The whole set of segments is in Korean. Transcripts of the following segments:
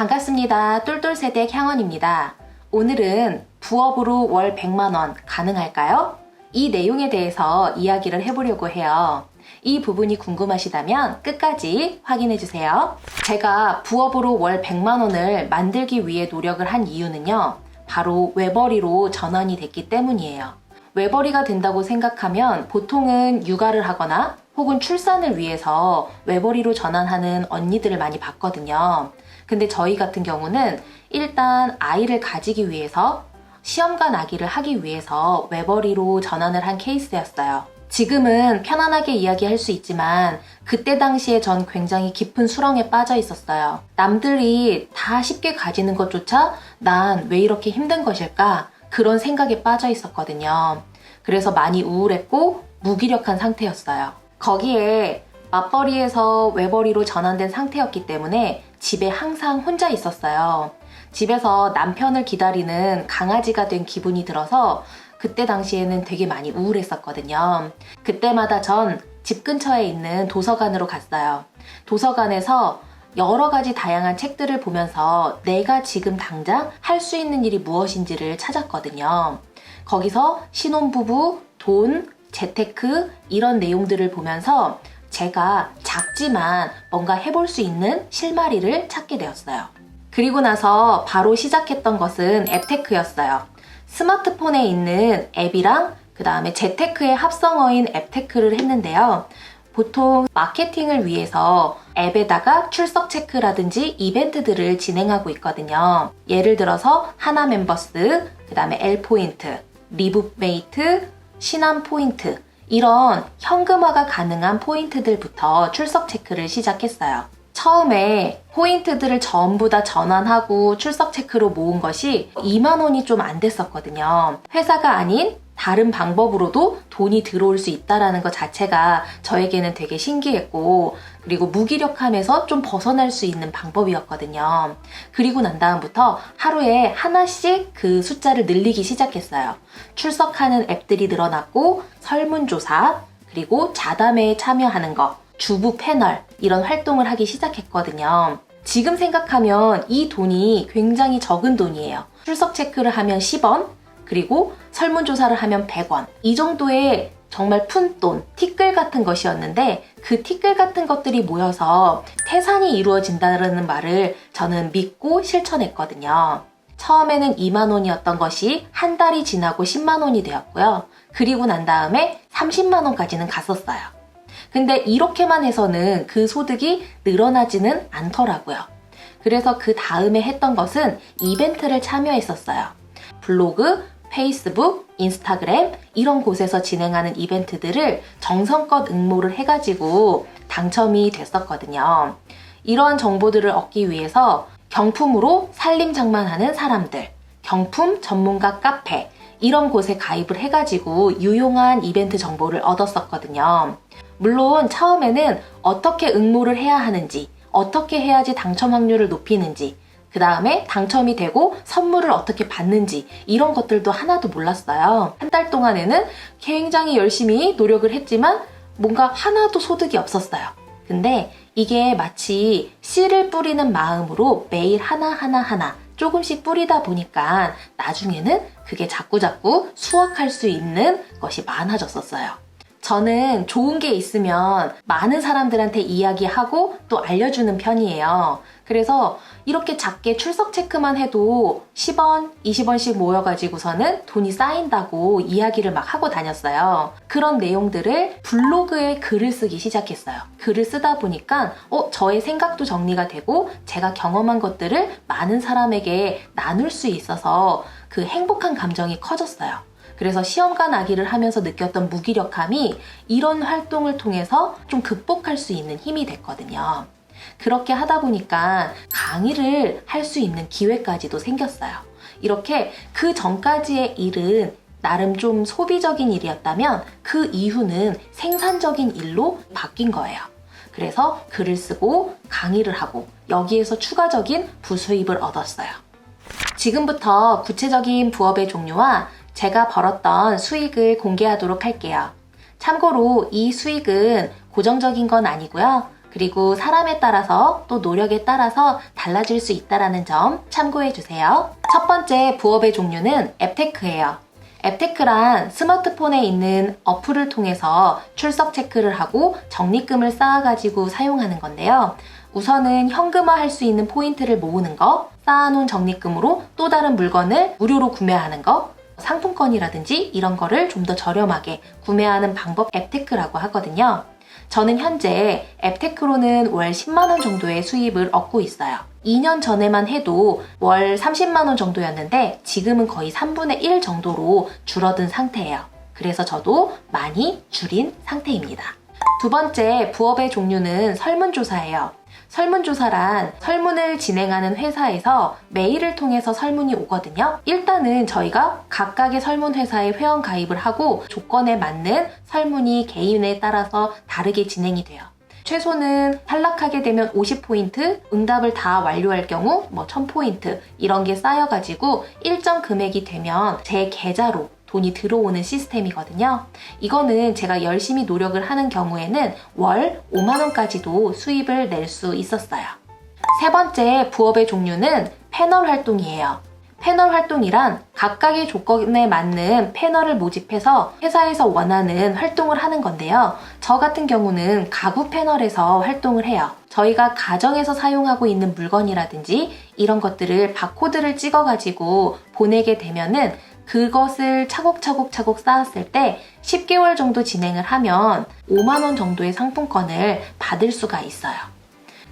반갑습니다. 똘똘세댁 향원입니다. 오늘은 부업으로 월 100만원 가능할까요? 이 내용에 대해서 이야기를 해보려고 해요. 이 부분이 궁금하시다면 끝까지 확인해주세요. 제가 부업으로 월 100만원을 만들기 위해 노력을 한 이유는요. 바로 외벌이로 전환이 됐기 때문이에요. 외벌이가 된다고 생각하면 보통은 육아를 하거나 혹은 출산을 위해서 외벌이로 전환하는 언니들을 많이 봤거든요. 근데 저희 같은 경우는 일단 아이를 가지기 위해서 시험관 아기를 하기 위해서 외벌이로 전환을 한 케이스였어요. 지금은 편안하게 이야기할 수 있지만 그때 당시에 전 굉장히 깊은 수렁에 빠져 있었어요. 남들이 다 쉽게 가지는 것조차 난 왜 이렇게 힘든 것일까? 그런 생각에 빠져 있었거든요. 그래서 많이 우울했고 무기력한 상태였어요. 거기에 맞벌이에서 외벌이로 전환된 상태였기 때문에 집에 항상 혼자 있었어요. 집에서 남편을 기다리는 강아지가 된 기분이 들어서 그때 당시에는 되게 많이 우울했었거든요. 그때마다 전 집 근처에 있는 도서관으로 갔어요. 도서관에서 여러 가지 다양한 책들을 보면서 내가 지금 당장 할 수 있는 일이 무엇인지를 찾았거든요. 거기서 신혼부부, 돈, 재테크 이런 내용들을 보면서 제가 작지만 뭔가 해볼 수 있는 실마리를 찾게 되었어요. 그리고 나서 바로 시작했던 것은 앱테크였어요. 스마트폰에 있는 앱이랑 그 다음에 재테크의 합성어인 앱테크를 했는데요. 보통 마케팅을 위해서 앱에다가 출석 체크라든지 이벤트들을 진행하고 있거든요. 예를 들어서 하나 멤버스, 그 다음에 L포인트, 리브메이트, 신한 포인트 이런 현금화가 가능한 포인트들부터 출석 체크를 시작했어요. 처음에 포인트들을 전부 다 전환하고 출석 체크로 모은 것이 2만 원이 좀 안 됐었거든요. 회사가 아닌 다른 방법으로도 돈이 들어올 수 있다는 것 자체가 저에게는 되게 신기했고 그리고 무기력함에서 좀 벗어날 수 있는 방법이었거든요. 그리고 난 다음부터 하루에 하나씩 그 숫자를 늘리기 시작했어요. 출석하는 앱들이 늘어났고 설문조사 그리고 자담회에 참여하는 거 주부 패널 이런 활동을 하기 시작했거든요. 지금 생각하면 이 돈이 굉장히 적은 돈이에요. 출석 체크를 하면 10원 그리고 설문조사를 하면 100원 이 정도의 정말 푼돈, 티끌 같은 것이었는데 그 티끌 같은 것들이 모여서 태산이 이루어진다는 말을 저는 믿고 실천했거든요. 처음에는 2만 원이었던 것이 한 달이 지나고 10만 원이 되었고요. 그리고 난 다음에 30만 원까지는 갔었어요. 근데 이렇게만 해서는 그 소득이 늘어나지는 않더라고요. 그래서 그 다음에 했던 것은 이벤트를 참여했었어요. 블로그, 페이스북, 인스타그램 이런 곳에서 진행하는 이벤트들을 정성껏 응모를 해가지고 당첨이 됐었거든요. 이러한 정보들을 얻기 위해서 경품으로 살림장만하는 사람들, 경품 전문가 카페 이런 곳에 가입을 해가지고 유용한 이벤트 정보를 얻었었거든요. 물론 처음에는 어떻게 응모를 해야 하는지, 어떻게 해야지 당첨 확률을 높이는지 그 다음에 당첨이 되고 선물을 어떻게 받는지 이런 것들도 하나도 몰랐어요. 한 달 동안에는 굉장히 열심히 노력을 했지만 뭔가 하나도 소득이 없었어요. 근데 이게 마치 씨를 뿌리는 마음으로 매일 하나 조금씩 뿌리다 보니까 나중에는 그게 자꾸자꾸 수확할 수 있는 것이 많아졌었어요. 저는 좋은 게 있으면 많은 사람들한테 이야기하고 또 알려주는 편이에요. 그래서 이렇게 작게 출석 체크만 해도 10원, 20원씩 모여가지고서는 돈이 쌓인다고 이야기를 막 하고 다녔어요. 그런 내용들을 블로그에 글을 쓰기 시작했어요. 글을 쓰다 보니까 저의 생각도 정리가 되고 제가 경험한 것들을 많은 사람에게 나눌 수 있어서 그 행복한 감정이 커졌어요. 그래서 시험관 아기를 하면서 느꼈던 무기력함이 이런 활동을 통해서 좀 극복할 수 있는 힘이 됐거든요. 그렇게 하다 보니까 강의를 할 수 있는 기회까지도 생겼어요. 이렇게 그 전까지의 일은 나름 좀 소비적인 일이었다면 그 이후는 생산적인 일로 바뀐 거예요. 그래서 글을 쓰고 강의를 하고 여기에서 추가적인 부수입을 얻었어요. 지금부터 구체적인 부업의 종류와 제가 벌었던 수익을 공개하도록 할게요. 참고로 이 수익은 고정적인 건 아니고요. 그리고 사람에 따라서 또 노력에 따라서 달라질 수 있다는 점 참고해 주세요. 첫 번째 부업의 종류는 앱테크예요. 앱테크란 스마트폰에 있는 어플을 통해서 출석 체크를 하고 적립금을 쌓아가지고 사용하는 건데요. 우선은 현금화할 수 있는 포인트를 모으는 거, 쌓아놓은 적립금으로 또 다른 물건을 무료로 구매하는 거, 상품권이라든지 이런 거를 좀 더 저렴하게 구매하는 방법 앱테크라고 하거든요. 저는 현재 앱테크로는 월 10만 원 정도의 수입을 얻고 있어요. 2년 전에만 해도 월 30만 원 정도였는데 지금은 거의 3분의 1 정도로 줄어든 상태예요. 그래서 저도 많이 줄인 상태입니다. 두 번째 부업의 종류는 설문조사예요. 설문조사란 설문을 진행하는 회사에서 메일을 통해서 설문이 오거든요. 일단은 저희가 각각의 설문회사에 회원 가입을 하고 조건에 맞는 설문이 개인에 따라서 다르게 진행이 돼요. 최소는 탈락하게 되면 50포인트, 응답을 다 완료할 경우 1000포인트 이런 게 쌓여가지고 일정 금액이 되면 제 계좌로 돈이 들어오는 시스템이거든요. 이거는 제가 열심히 노력을 하는 경우에는 월 5만 원까지도 수입을 낼 수 있었어요. 세 번째 부업의 종류는 패널 활동이에요. 패널 활동이란 각각의 조건에 맞는 패널을 모집해서 회사에서 원하는 활동을 하는 건데요. 저 같은 경우는 가구 패널에서 활동을 해요. 저희가 가정에서 사용하고 있는 물건이라든지 이런 것들을 바코드를 찍어가지고 보내게 되면은 그것을 차곡차곡 쌓았을 때 10개월 정도 진행을 하면 5만 원 정도의 상품권을 받을 수가 있어요.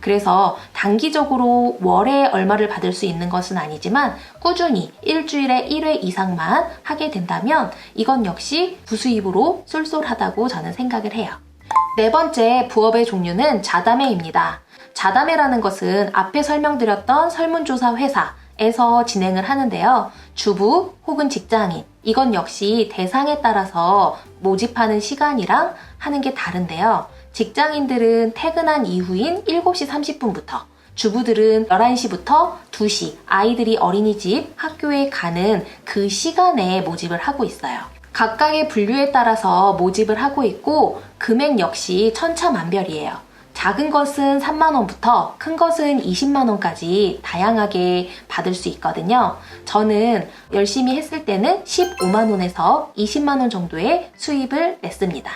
그래서 단기적으로 월에 얼마를 받을 수 있는 것은 아니지만 꾸준히 일주일에 1회 이상만 하게 된다면 이건 역시 부수입으로 쏠쏠하다고 저는 생각을 해요. 네 번째 부업의 종류는 자담회입니다. 자담회라는 것은 앞에 설명드렸던 설문조사 회사에서 진행을 하는데요. 주부 혹은 직장인, 이건 역시 대상에 따라서 모집하는 시간이랑 하는 게 다른데요. 직장인들은 퇴근한 이후인 7시 30분부터, 주부들은 11시부터 2시, 아이들이 어린이집, 학교에 가는 그 시간에 모집을 하고 있어요. 각각의 분류에 따라서 모집을 하고 있고 금액 역시 천차만별이에요. 작은 것은 3만 원부터 큰 것은 20만 원까지 다양하게 받을 수 있거든요. 저는 열심히 했을 때는 15만 원에서 20만 원 정도의 수입을 냈습니다.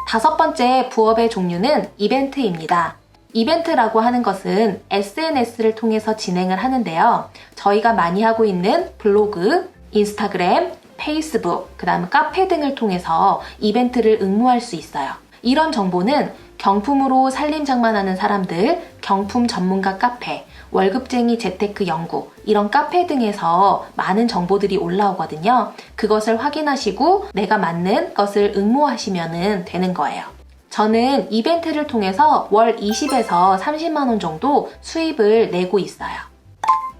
다섯 번째 부업의 종류는 이벤트입니다. 이벤트라고 하는 것은 SNS를 통해서 진행을 하는데요. 저희가 많이 하고 있는 블로그, 인스타그램, 페이스북, 그 다음 카페 등을 통해서 이벤트를 응모할 수 있어요. 이런 정보는 경품으로 살림장만하는 사람들, 경품 전문가 카페, 월급쟁이 재테크 연구, 이런 카페 등에서 많은 정보들이 올라오거든요. 그것을 확인하시고 내가 맞는 것을 응모하시면 되는 거예요. 저는 이벤트를 통해서 월 20에서 30만 원 정도 수입을 내고 있어요.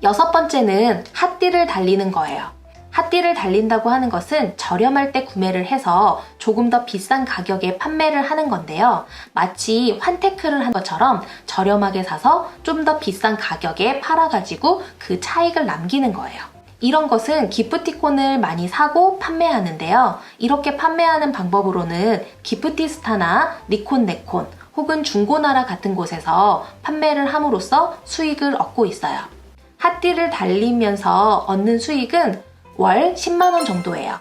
여섯 번째는 핫띠를 달리는 거예요. 핫띠를 달린다고 하는 것은 저렴할 때 구매를 해서 조금 더 비싼 가격에 판매를 하는 건데요. 마치 환테크를 한 것처럼 저렴하게 사서 좀 더 비싼 가격에 팔아가지고 그 차익을 남기는 거예요. 이런 것은 기프티콘을 많이 사고 판매하는데요. 이렇게 판매하는 방법으로는 기프티스타나 니콘네콘 혹은 중고나라 같은 곳에서 판매를 함으로써 수익을 얻고 있어요. 핫띠를 달리면서 얻는 수익은 월 10만 원 정도예요.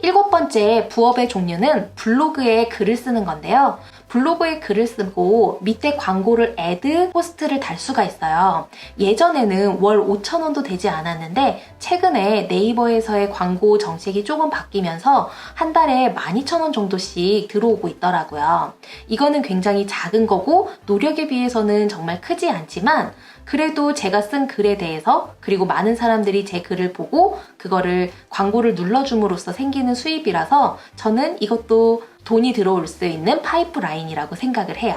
일곱 번째 부업의 종류는 블로그에 글을 쓰는 건데요. 블로그에 글을 쓰고 밑에 광고를 애드 포스트를 달 수가 있어요. 예전에는 월 5천 원도 되지 않았는데 최근에 네이버에서의 광고 정책이 조금 바뀌면서 한 달에 12,000원 정도씩 들어오고 있더라고요. 이거는 굉장히 작은 거고 노력에 비해서는 정말 크지 않지만 그래도 제가 쓴 글에 대해서 그리고 많은 사람들이 제 글을 보고 그거를 광고를 눌러줌으로써 생기는 수입이라서 저는 이것도 돈이 들어올 수 있는 파이프라인이라고 생각을 해요.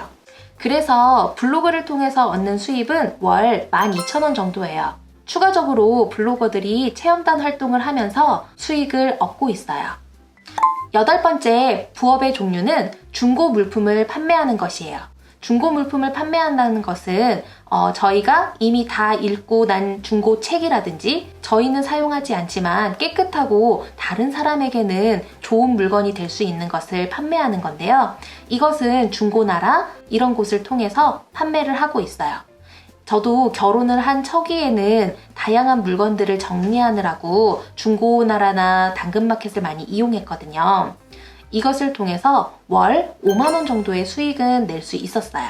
그래서 블로그를 통해서 얻는 수입은 월 12,000원 정도예요. 추가적으로 블로거들이 체험단 활동을 하면서 수익을 얻고 있어요. 여덟 번째 부업의 종류는 중고 물품을 판매하는 것이에요. 중고 물품을 판매한다는 것은 저희가 이미 다 읽고 난 중고 책이라든지 저희는 사용하지 않지만 깨끗하고 다른 사람에게는 좋은 물건이 될 수 있는 것을 판매하는 건데요. 이것은 중고나라 이런 곳을 통해서 판매를 하고 있어요. 저도 결혼을 한 초기에는 다양한 물건들을 정리하느라고 중고나라나 당근마켓을 많이 이용했거든요. 이것을 통해서 월 5만 원 정도의 수익은 낼 수 있었어요.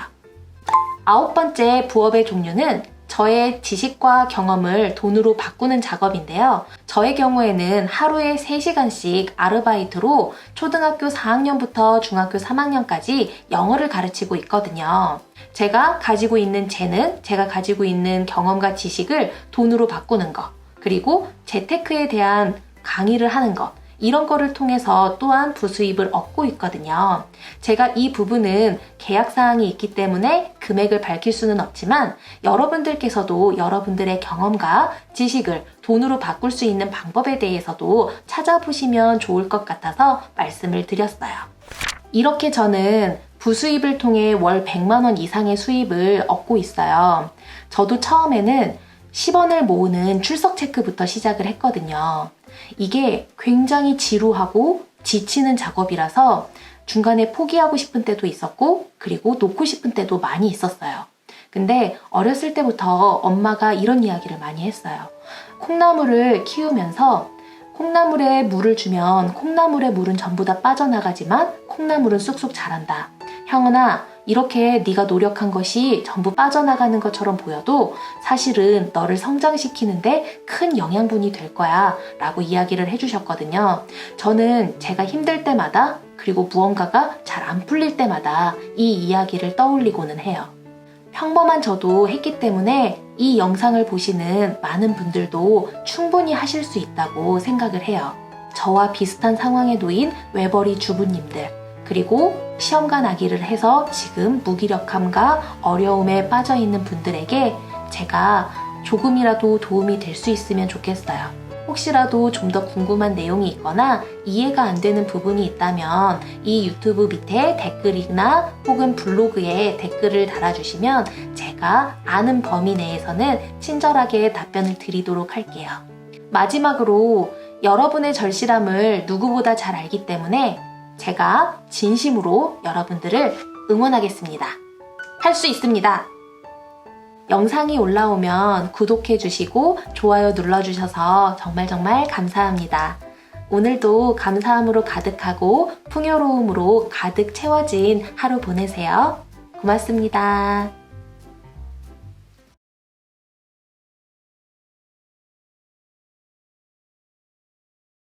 9번째 부업의 종류는 저의 지식과 경험을 돈으로 바꾸는 작업인데요. 저의 경우에는 하루에 3시간씩 아르바이트로 초등학교 4학년부터 중학교 3학년까지 영어를 가르치고 있거든요. 제가 가지고 있는 재능, 제가 가지고 있는 경험과 지식을 돈으로 바꾸는 것, 그리고 재테크에 대한 강의를 하는 것, 이런 거를 통해서 또한 부수입을 얻고 있거든요. 제가 이 부분은 계약사항이 있기 때문에 금액을 밝힐 수는 없지만 여러분들께서도 여러분들의 경험과 지식을 돈으로 바꿀 수 있는 방법에 대해서도 찾아보시면 좋을 것 같아서 말씀을 드렸어요. 이렇게 저는 부수입을 통해 월 100만 원 이상의 수입을 얻고 있어요. 저도 처음에는 10원을 모으는 출석 체크부터 시작을 했거든요. 이게 굉장히 지루하고 지치는 작업이라서 중간에 포기하고 싶은 때도 있었고 그리고 놓고 싶은 때도 많이 있었어요. 근데 어렸을 때부터 엄마가 이런 이야기를 많이 했어요. 콩나물을 키우면서 콩나물에 물을 주면 콩나물의 물은 전부 다 빠져나가지만 콩나물은 쑥쑥 자란다. 형은아, 이렇게 네가 노력한 것이 전부 빠져나가는 것처럼 보여도 사실은 너를 성장시키는데 큰 영양분이 될 거야 라고 이야기를 해주셨거든요. 저는 제가 힘들 때마다 그리고 무언가가 잘 안 풀릴 때마다 이 이야기를 떠올리고는 해요. 평범한 저도 했기 때문에 이 영상을 보시는 많은 분들도 충분히 하실 수 있다고 생각을 해요. 저와 비슷한 상황에 놓인 외벌이 주부님들, 그리고 시험관 아기를 해서 지금 무기력함과 어려움에 빠져 있는 분들에게 제가 조금이라도 도움이 될 수 있으면 좋겠어요. 혹시라도 좀 더 궁금한 내용이 있거나 이해가 안 되는 부분이 있다면 이 유튜브 밑에 댓글이나 혹은 블로그에 댓글을 달아주시면 제가 아는 범위 내에서는 친절하게 답변을 드리도록 할게요. 마지막으로 여러분의 절실함을 누구보다 잘 알기 때문에 제가 진심으로 여러분들을 응원하겠습니다. 할 수 있습니다. 영상이 올라오면 구독해주시고 좋아요 눌러주셔서 정말 감사합니다. 오늘도 감사함으로 가득하고 풍요로움으로 가득 채워진 하루 보내세요. 고맙습니다.